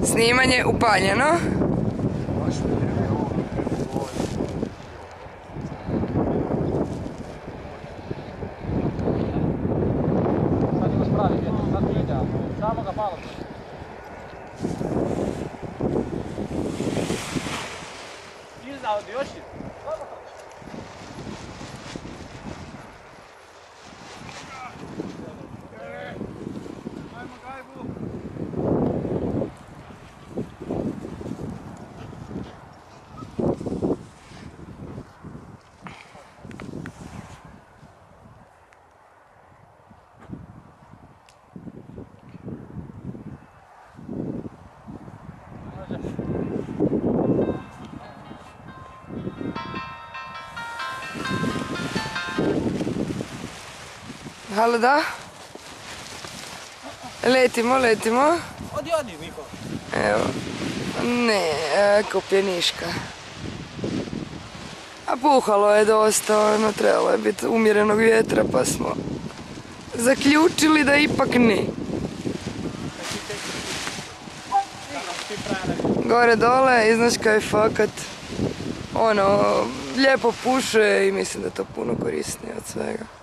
Snimanje upaljeno. Samo ga malo. Izdao ti još je. Ajmo gajbu. Halo, da? Letimo. Odi, Miko. Evo. Ne, Kopljeniška. A puhalo je dosta, trebalo je biti umjerenog vjetra, pa smo zaključili da ipak ne. Gore dole i znaš kaj fakat, lijepo puše i mislim da je to puno korisnije od svega.